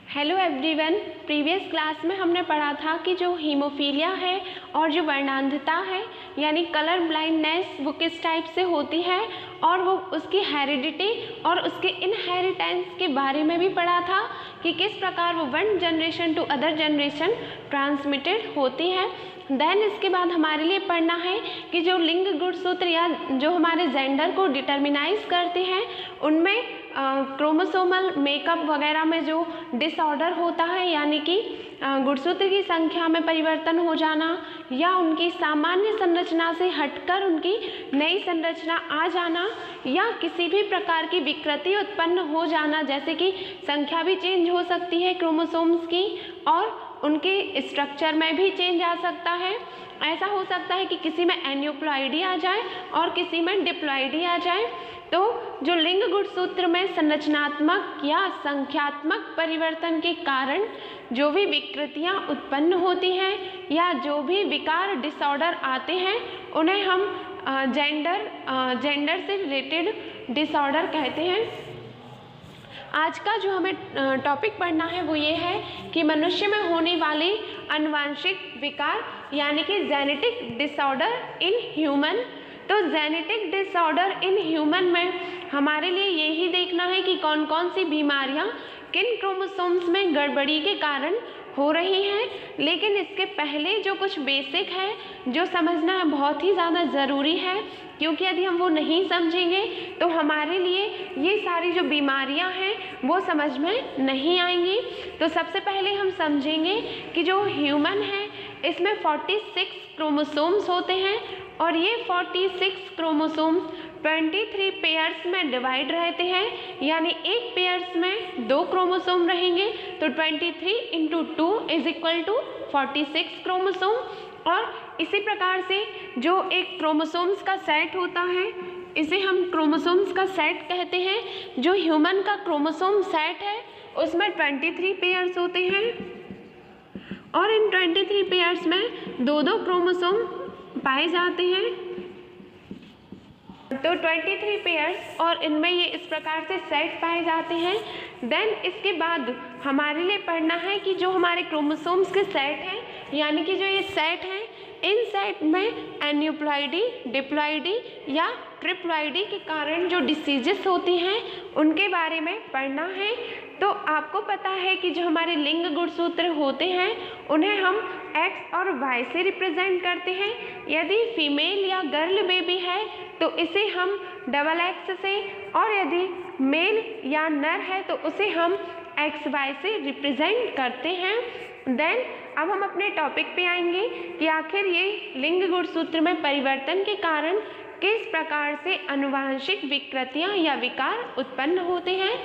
Hello everyone. Previous class में हमने पढ़ा था कि जो हीमोफीलिया है और जो वर्णांधता है यानी कलर ब्लाइंडनेस वो किस टाइप से होती है और वो उसकी हेरिडिटी और उसके इनहेरिटेंस के बारे में भी पढ़ा था कि किस प्रकार वो one generation to other generation transmitted होती है। देन इसके बाद हमारे लिए पढ़ना है कि जो लिंग गुणसूत्र या जो हमारे जेंडर को डिटर्मिनाइज करते हैं उनमें क्रोमोसोमल मेकअप वगैरह में जो डिसऑर्डर होता है यानी कि गुणसूत्र की संख्या में परिवर्तन हो जाना या उनकी सामान्य संरचना से हटकर उनकी नई संरचना आ जाना या किसी भी प्रकार की विकृति उत्पन्न हो जाना, जैसे कि संख्या भी चेंज हो सकती है क्रोमोसोम्स की और उनके स्ट्रक्चर में भी चेंज आ सकता है। ऐसा हो सकता है कि किसी में एन्यूप्लॉइडी आ जाए और किसी में डिप्लॉइडी आ जाए। तो जो लिंग गुणसूत्र में संरचनात्मक या संख्यात्मक परिवर्तन के कारण जो भी विकृतियां उत्पन्न होती हैं या जो भी विकार डिसऑर्डर आते हैं उन्हें हम जेंडर से रिलेटेड डिसऑर्डर कहते हैं। आज का जो हमें टॉपिक पढ़ना है वो ये है कि मनुष्य में होने वाले आनुवांशिक विकार यानी कि जेनेटिक डिसऑर्डर इन ह्यूमन। तो जेनेटिक डिसऑर्डर इन ह्यूमन में हमारे लिए यही देखना है कि कौन कौन सी बीमारियां किन क्रोमोसोम्स में गड़बड़ी के कारण हो रही हैं। लेकिन इसके पहले जो कुछ बेसिक है जो समझना बहुत ही ज़्यादा ज़रूरी है, क्योंकि यदि हम वो नहीं समझेंगे तो हमारे लिए ये सारी जो बीमारियां हैं वो समझ में नहीं आएंगी। तो सबसे पहले हम समझेंगे कि जो ह्यूमन है इसमें 46 क्रोमोसोम्स होते हैं और ये 46 क्रोमोसोम्स 23 पेयर्स में डिवाइड रहते हैं, यानी एक पेयर्स में 2 क्रोमोसोम रहेंगे तो 23 into 2 is equal to 46 chromosome. और इसी प्रकार से जो एक क्रोमोसोम्स का सेट होता है इसे हम क्रोमोसोम्स का सेट कहते हैं। जो ह्यूमन का क्रोमोसोम सेट है उसमें 23 पेयर्स होते हैं और इन 23 पेयर्स में 2-2 क्रोमोसोम पाए जाते हैं। तो 23 पेयर्स और इनमें ये इस प्रकार से सेट पाए जाते हैं। देन इसके बाद हमारे लिए पढ़ना है कि जो हमारे क्रोमोसोम्स के सेट हैं यानी कि जो ये सेट हैं इन सेट में एन्यूप्लॉइडी, डिप्लॉइडी या ट्रिप्लॉइडी के कारण जो डिसीजेस होती हैं उनके बारे में पढ़ना है। तो आपको पता है कि जो हमारे लिंग गुणसूत्र होते हैं उन्हें हम एक्स और वाई से रिप्रेजेंट करते हैं। यदि फीमेल या गर्ल बेबी है तो इसे हम डबल एक्स से, और यदि मेल या नर है तो उसे हम एक्स वाई से रिप्रेजेंट करते हैं। देन अब हम अपने टॉपिक पे आएंगे कि आखिर ये लिंग गुणसूत्र में परिवर्तन के कारण किस प्रकार से आनुवांशिक विकृतियां या विकार उत्पन्न होते हैं।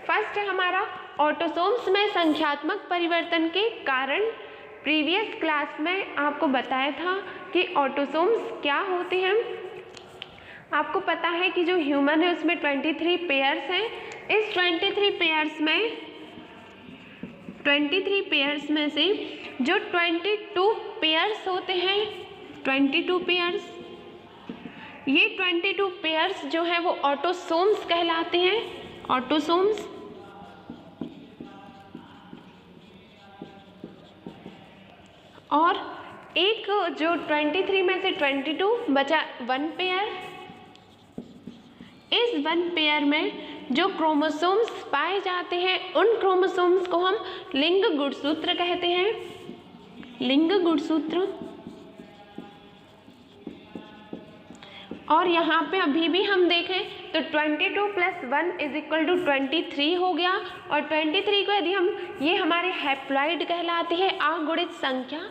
फर्स्ट है हमारा ऑटोसोम्स में संख्यात्मक परिवर्तन के कारण। प्रीवियस क्लास में आपको बताया था कि ऑटोसोम्स क्या होते हैं। आपको पता है कि जो ह्यूमन है उसमें 23 पेयर्स हैं। इस 23 पेयर्स में से जो 22 पेयर्स होते हैं, 22 पेयर्स, ये 22 पेयर्स जो है वो ऑटोसोम्स कहलाते हैं। ऑटोसोम्स और एक जो 23 में से 22 बचा 1 पेयर। इस 1 पेयर में जो क्रोमोसोम्स पाए जाते हैं उन क्रोमोसोम्स को हम लिंग गुणसूत्र कहते हैं। लिंग गुणसूत्र। और यहाँ पे अभी भी हम देखें तो 22 + 1 इज इक्वल टू 23 हो गया। और 23 को यदि हम, ये हमारे हैप्लॉइड कहलाती है अगुणित संख्या,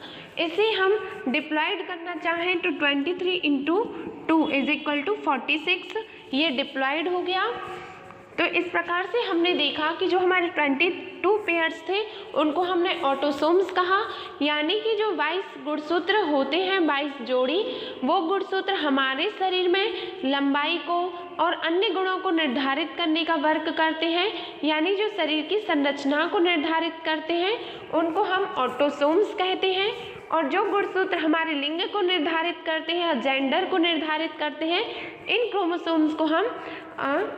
इसे हम डिप्लॉइड करना चाहें तो 23 इंटू 2 इज इक्वल टू 46, ये डिप्लॉइड हो गया। तो इस प्रकार से हमने देखा कि जो हमारे 22 पेयर्स थे उनको हमने ऑटोसोम्स कहा, यानी कि जो 22 गुणसूत्र होते हैं, 22 जोड़ी, वो गुणसूत्र हमारे शरीर में लंबाई को और अन्य गुणों को निर्धारित करने का वर्क करते हैं, यानी जो शरीर की संरचना को निर्धारित करते हैं उनको हम ऑटोसोम्स कहते हैं। और जो गुणसूत्र हमारे लिंग को निर्धारित करते हैं या जेंडर को निर्धारित करते हैं इन क्रोमोसोम्स को हम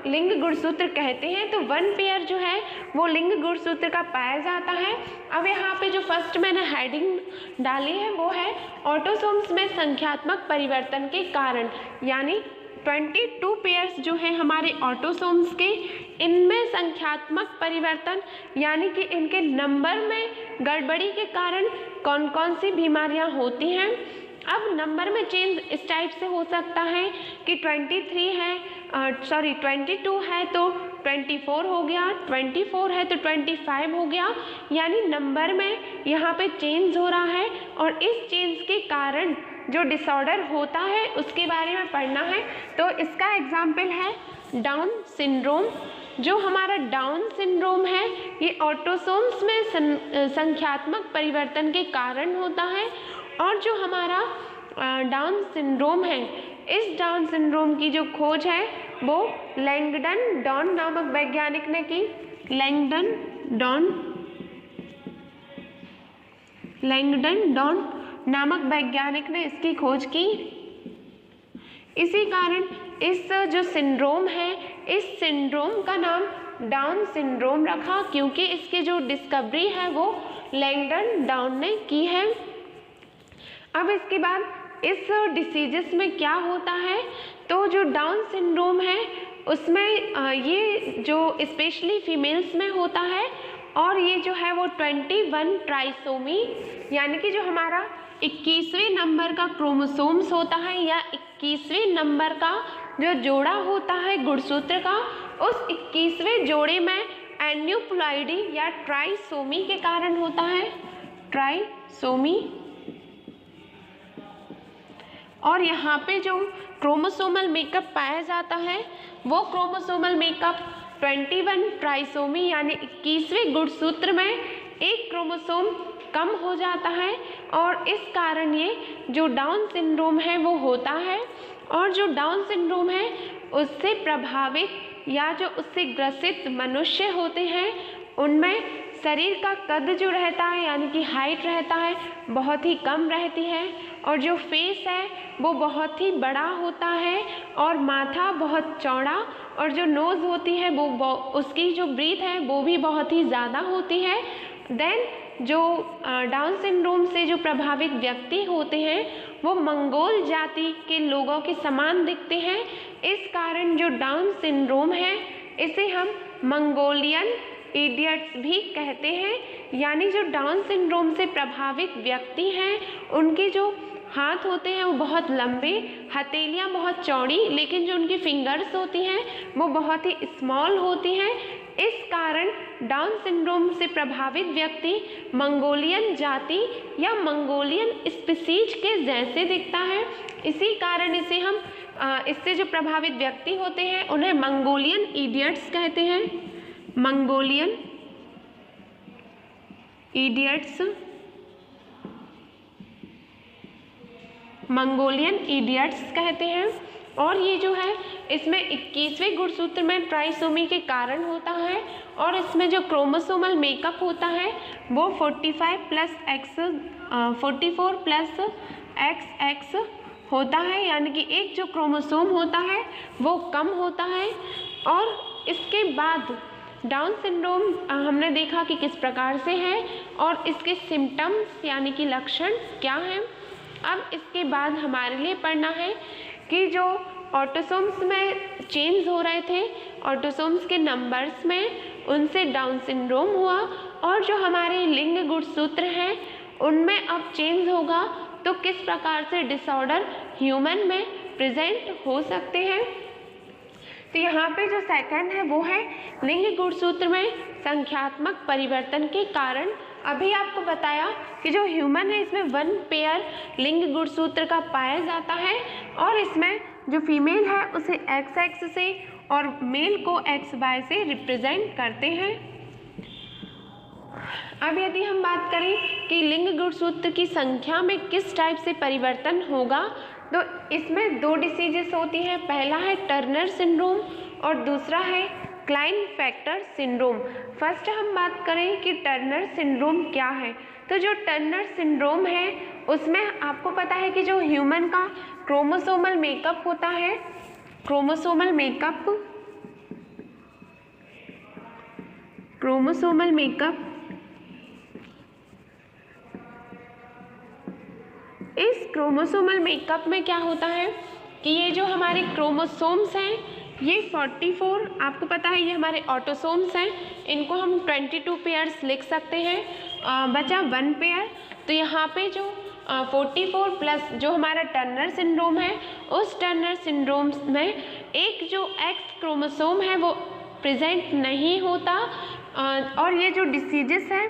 लिंग गुणसूत्र कहते हैं। तो 1 पेयर जो है वो लिंग गुणसूत्र का पाया जाता है। अब यहाँ पे जो फर्स्ट मैंने हेडिंग डाली है वो है ऑटोसोम्स में संख्यात्मक परिवर्तन के कारण, यानी 22 पेयर्स जो है हमारे ऑटोसोम्स के, इनमें संख्यात्मक परिवर्तन यानी कि इनके नंबर में गड़बड़ी के कारण कौन कौन सी बीमारियां होती हैं। अब नंबर में चेंज इस टाइप से हो सकता है कि 22 है तो 24 हो गया, 24 है तो 25 हो गया, यानी नंबर में यहाँ पे चेंज हो रहा है और इस चेंज के कारण जो डिसऑर्डर होता है उसके बारे में पढ़ना है। तो इसका एग्जाम्पल है डाउन सिंड्रोम। जो हमारा डाउन सिंड्रोम है ये ऑटोसोम्स में संख्यात्मक परिवर्तन के कारण होता है। और जो हमारा डाउन सिंड्रोम है, इस डाउन सिंड्रोम की जो खोज है वो लैंगडन डॉन नामक वैज्ञानिक ने की। लैंगडन डॉन नामक वैज्ञानिक ने इसकी खोज की। इसी कारण इस जो सिंड्रोम है, इस सिंड्रोम का नाम डाउन सिंड्रोम रखा, क्योंकि इसकी जो डिस्कवरी है वो लैंगडन डॉन ने की है। अब इसके बाद इस डिसीजेस में क्या होता है, तो जो डाउन सिंड्रोम है उसमें ये जो स्पेशली फीमेल्स में होता है और ये जो है वो 21 ट्राइसोमी यानी कि जो हमारा 21वें नंबर का क्रोमोसोम्स होता है या 21वें नंबर का जो जोड़ा होता है गुणसूत्र का, उस 21वें जोड़े में एन्यूप्लॉइडी या ट्राइसोमी के कारण होता है, ट्राइसोमी। और यहाँ पे जो क्रोमोसोमल मेकअप पाया जाता है वो क्रोमोसोमल मेकअप 21 ट्राइसोमी यानी 21वें गुणसूत्र में एक क्रोमोसोम कम हो जाता है और इस कारण ये जो डाउन सिंड्रोम है वो होता है। और जो डाउन सिंड्रोम है उससे प्रभावित या जो उससे ग्रसित मनुष्य होते हैं उनमें शरीर का कद जो रहता है यानी कि हाइट रहता है बहुत ही कम रहती है और जो फेस है वो बहुत ही बड़ा होता है और माथा बहुत चौड़ा और जो नोज़ होती है वो उसकी जो ब्रीथ है वो भी बहुत ही ज़्यादा होती है। देन जो डाउन सिंड्रोम से जो प्रभावित व्यक्ति होते हैं वो मंगोल जाति के लोगों के समान दिखते हैं। इस कारण जो डाउन सिंड्रोम है इसे हम मंगोलियन इडियट्स भी कहते हैं, यानी जो डाउन सिंड्रोम से प्रभावित व्यक्ति हैं उनके जो हाथ होते हैं वो बहुत लंबे, हथेलियाँ बहुत चौड़ी, लेकिन जो उनकी फिंगर्स होती हैं वो बहुत ही स्मॉल होती हैं। इस कारण डाउन सिंड्रोम से प्रभावित व्यक्ति मंगोलियन जाति या मंगोलियन स्पीसीज के जैसे दिखता है। इसी कारण इसे हम इससे जो प्रभावित व्यक्ति होते हैं उन्हें मंगोलियन इडियट्स कहते हैं, मंगोलियन इडियट्स, मंगोलियन इडियट्स कहते हैं। और ये जो है इसमें 21वें गुणसूत्र में ट्राइसोमी के कारण होता है और इसमें जो क्रोमोसोमल मेकअप होता है वो 44 प्लस XX होता है, यानी कि एक जो क्रोमोसोम होता है वो कम होता है। और इसके बाद डाउन सिंड्रोम हमने देखा कि किस प्रकार से है और इसके सिम्टम्स यानी कि लक्षण क्या हैं। अब इसके बाद हमारे लिए पढ़ना है कि जो ऑटोसोम्स में चेंज हो रहे थे, ऑटोसोम्स के नंबर्स में, उनसे डाउन सिंड्रोम हुआ और जो हमारे लिंग गुणसूत्र हैं उनमें अब चेंज होगा तो किस प्रकार से डिसऑर्डर ह्यूमन में प्रेजेंट हो सकते हैं। तो यहाँ पे जो सेकंड है वो है लिंग गुणसूत्र में संख्यात्मक परिवर्तन के कारण। अभी आपको बताया कि जो ह्यूमन है इसमें 1 पेयर लिंग गुणसूत्र का पाया जाता है और इसमें जो फीमेल है उसे XX से और मेल को XY से रिप्रेजेंट करते हैं। अब यदि हम बात करें कि लिंग गुणसूत्र की संख्या में किस टाइप से परिवर्तन होगा, तो इसमें 2 डिसीजेस होती हैं। पहला है टर्नर सिंड्रोम और दूसरा है क्लाइनफेल्टर सिंड्रोम। फर्स्ट हम बात करें कि टर्नर सिंड्रोम क्या है, तो जो टर्नर सिंड्रोम है उसमें आपको पता है कि जो ह्यूमन का क्रोमोसोमल मेकअप होता है, क्रोमोसोमल मेकअप क्रोमोसोमल मेकअप, इस क्रोमोसोमल मेकअप में क्या होता है कि ये जो हमारे क्रोमोसोम्स हैं ये 44, आपको पता है ये हमारे ऑटोसोम्स हैं, इनको हम 22 पेयर्स लिख सकते हैं, बचा 1 पेयर। तो यहाँ पे जो 44 प्लस जो हमारा टर्नर सिंड्रोम है, उस टर्नर सिंड्रोम में एक जो एक्स क्रोमोसोम है वो प्रेजेंट नहीं होता, और ये जो डिसीजेस है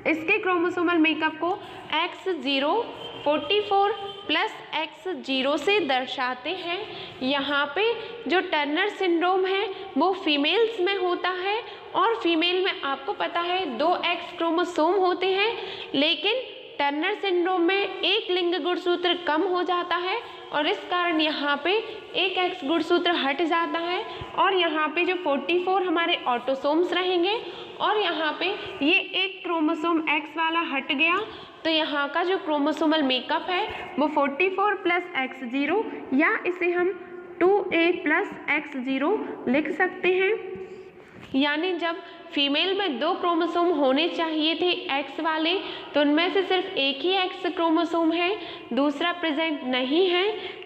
इसके क्रोमोसोमल मेकअप को X0 44 प्लस X0 से दर्शाते हैं। यहाँ पे जो टर्नर सिंड्रोम है वो फीमेल्स में होता है, और फीमेल में आपको पता है 2 X क्रोमोसोम होते हैं, लेकिन टर्नर सिंड्रोम में एक लिंग गुणसूत्र कम हो जाता है, और इस कारण यहाँ पे एक X गुणसूत्र हट जाता है, और यहाँ पे जो 44 हमारे ऑटोसोम्स रहेंगे, और यहाँ पे ये एक क्रोमोसोम X वाला हट गया, तो यहाँ का जो क्रोमोसोमल मेकअप है वो 44 प्लस X0, या इसे हम 2A प्लस X0 लिख सकते हैं। यानी जब फीमेल में 2 क्रोमोसोम होने चाहिए थे X वाले, तो उनमें से सिर्फ एक ही X क्रोमोसोम है, दूसरा प्रेजेंट नहीं है।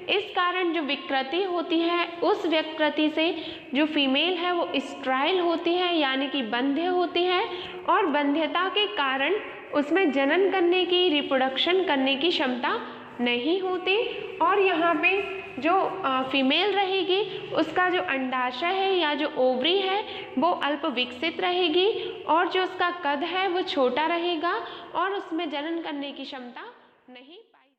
इस कारण जो विकृति होती है, उस विकृति से जो फीमेल है वो स्टेराइल होती है, यानी कि बंध्य होती है, और बंध्यता के कारण उसमें जनन करने की, रिप्रोडक्शन करने की क्षमता नहीं होती। और यहाँ पे जो फीमेल रहेगी उसका जो अंडाशय है या जो ओवरी है वो अल्प विकसित रहेगी, और जो उसका कद है वो छोटा रहेगा, और उसमें जनन करने की क्षमता